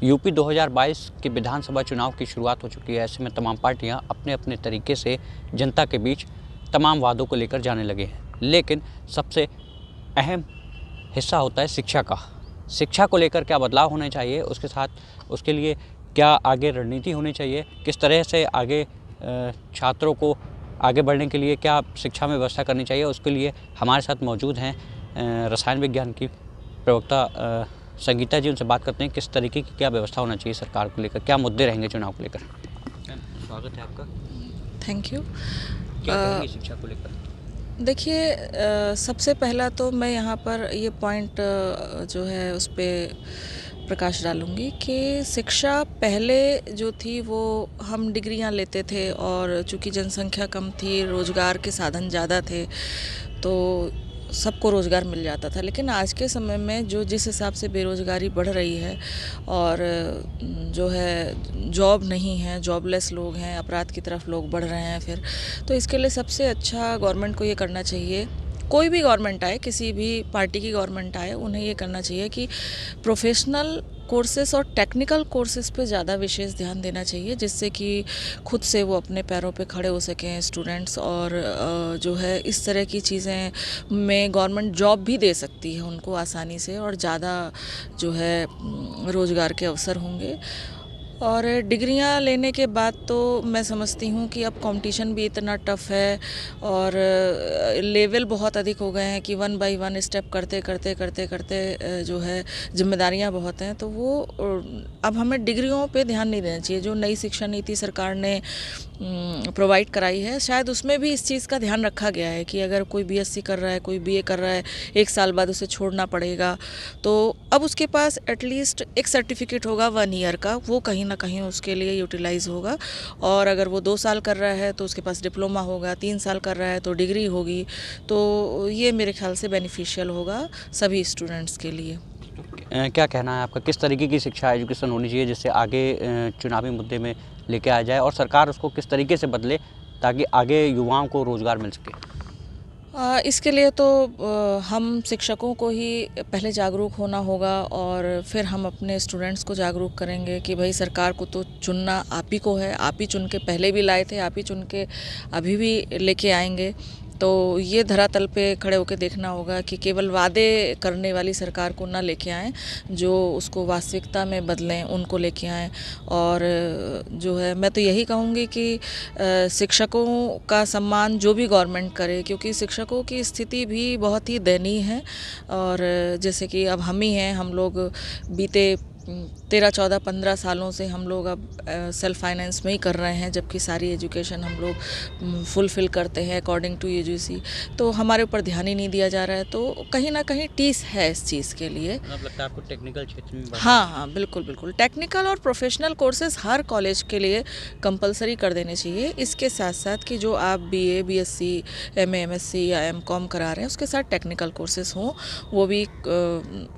UP 2022 के विधानसभा चुनाव की शुरुआत हो चुकी है। ऐसे में तमाम पार्टियां अपने अपने तरीके से जनता के बीच तमाम वादों को लेकर जाने लगे हैं, लेकिन सबसे अहम हिस्सा होता है शिक्षा का। शिक्षा को लेकर क्या बदलाव होने चाहिए, उसके साथ उसके लिए क्या आगे रणनीति होनी चाहिए, किस तरह से आगे छात्रों को आगे बढ़ने के लिए क्या शिक्षा में व्यवस्था करनी चाहिए, उसके लिए हमारे साथ मौजूद हैं रसायन विज्ञान की प्रवक्ता संगीता जी। उनसे बात करते हैं किस तरीके की क्या व्यवस्था होना चाहिए सरकार को लेकर, क्या मुद्दे रहेंगे चुनाव को लेकर। स्वागत है आपका। Thank you. क्या कहेंगे शिक्षा को लेकर? देखिए, सबसे पहला तो मैं यहाँ पर ये पॉइंट जो है उस पर प्रकाश डालूँगी कि शिक्षा पहले जो थी वो हम डिग्रियाँ लेते थे, और चूँकि जनसंख्या कम थी, रोज़गार के साधन ज़्यादा थे, तो सबको रोज़गार मिल जाता था। लेकिन आज के समय में जो जिस हिसाब से बेरोज़गारी बढ़ रही है और जो है जॉब नहीं है, जॉबलेस लोग हैं, अपराध की तरफ लोग बढ़ रहे हैं फिर, तो इसके लिए सबसे अच्छा गवर्नमेंट को ये करना चाहिए, कोई भी गवर्नमेंट आए, किसी भी पार्टी की गवर्नमेंट आए, उन्हें ये करना चाहिए कि प्रोफेशनल कोर्सेज़ और टेक्निकल कोर्सेज़ पे ज़्यादा विशेष ध्यान देना चाहिए, जिससे कि खुद से वो अपने पैरों पे खड़े हो सकें स्टूडेंट्स। और जो है इस तरह की चीज़ें में गवर्नमेंट जॉब भी दे सकती है उनको आसानी से, और ज़्यादा जो है रोज़गार के अवसर होंगे। और डिग्रियां लेने के बाद तो मैं समझती हूँ कि अब कंपटीशन भी इतना टफ है और लेवल बहुत अधिक हो गए हैं कि 1 बाय 1 स्टेप करते करते करते करते जो है जिम्मेदारियां बहुत हैं, तो वो अब हमें डिग्रियों पे ध्यान नहीं देना चाहिए। जो नई शिक्षा नीति सरकार ने प्रोवाइड कराई है, शायद उसमें भी इस चीज़ का ध्यान रखा गया है कि अगर कोई बीएससी कर रहा है, कोई बीए कर रहा है, 1 साल बाद उसे छोड़ना पड़ेगा, तो अब उसके पास एटलीस्ट एक सर्टिफिकेट होगा 1 ईयर का, वो कहीं ना कहीं उसके लिए यूटिलाइज होगा। और अगर वो 2 साल कर रहा है तो उसके पास डिप्लोमा होगा, 3 साल कर रहा है तो डिग्री होगी। तो ये मेरे ख्याल से बेनिफिशियल होगा सभी स्टूडेंट्स के लिए। क्या कहना है आपका, किस तरीके की शिक्षा एजुकेशन होनी चाहिए जिससे आगे चुनावी मुद्दे में लेके आ जाए, और सरकार उसको किस तरीके से बदले ताकि आगे युवाओं को रोज़गार मिल सके? इसके लिए तो हम शिक्षकों को ही पहले जागरूक होना होगा, और फिर हम अपने स्टूडेंट्स को जागरूक करेंगे कि भाई सरकार को तो चुनना आप ही को है, आप ही चुन के पहले भी लाए थे, आप ही चुन के अभी भी लेके आएंगे। तो ये धरातल पे खड़े होकर देखना होगा कि केवल वादे करने वाली सरकार को ना लेके आएँ, जो उसको वास्तविकता में बदलें उनको लेके आएँ। और जो है मैं तो यही कहूँगी कि शिक्षकों का सम्मान जो भी गवर्नमेंट करे, क्योंकि शिक्षकों की स्थिति भी बहुत ही दयनीय है। और जैसे कि अब हम ही हैं, हम लोग बीते 13, 14, 15 सालों से हम लोग अब सेल्फ फाइनेंस में ही कर रहे हैं, जबकि सारी एजुकेशन हम लोग फुलफ़िल करते हैं अकॉर्डिंग टू यूजीसी। तो हमारे ऊपर ध्यान ही नहीं दिया जा रहा है, तो कहीं ना कहीं टीस है इस चीज़ के लिए। मतलब लगता है आपको टेक्निकल क्षेत्र में? हाँ, बिल्कुल बिल्कुल, टेक्निकल और प्रोफेशनल कोर्सेज़ हर कॉलेज के लिए कंपलसरी कर देने चाहिए। इसके साथ साथ कि जो आप बीए, बीएससी, एमए, एमएससी या एमकॉम करा रहे हैं, उसके साथ टेक्निकल कोर्सेज़ हों, वो भी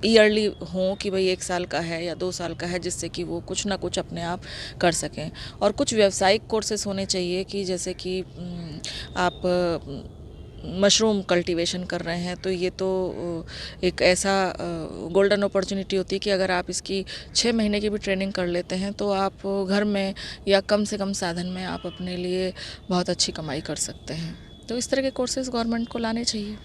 ईयरली हों कि भाई 1 साल का है या 2 साल का है, जिससे कि वो कुछ ना कुछ अपने आप कर सकें। और कुछ व्यावसायिक कोर्सेज़ होने चाहिए कि जैसे कि आप मशरूम कल्टीवेशन कर रहे हैं, तो ये तो एक ऐसा गोल्डन अपॉर्चुनिटी होती है कि अगर आप इसकी 6 महीने की भी ट्रेनिंग कर लेते हैं तो आप घर में या कम से कम साधन में आप अपने लिए बहुत अच्छी कमाई कर सकते हैं। तो इस तरह के कोर्सेज़ गवर्नमेंट को लाने चाहिए।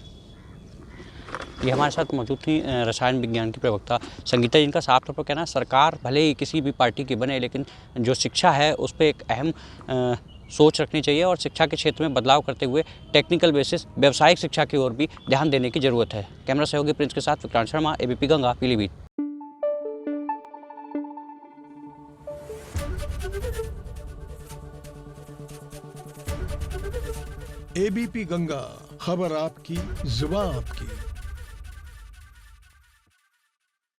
ये हमारे साथ मौजूद थी रसायन विज्ञान की प्रवक्ता संगीता जी। इनका साफ तौर पर कहना है सरकार भले ही किसी भी पार्टी की बने, लेकिन जो शिक्षा है उस पर एक अहम सोच रखनी चाहिए, और शिक्षा के क्षेत्र में बदलाव करते हुए टेक्निकल बेसिस व्यावसायिक शिक्षा की ओर भी ध्यान देने की ज़रूरत है। कैमरा सहयोगी प्रिंस के साथ विक्रांत शर्मा, एबीपी गंगा, पीलीभीत। एबीपी गंगा, खबर आपकी, जुबान आपकी।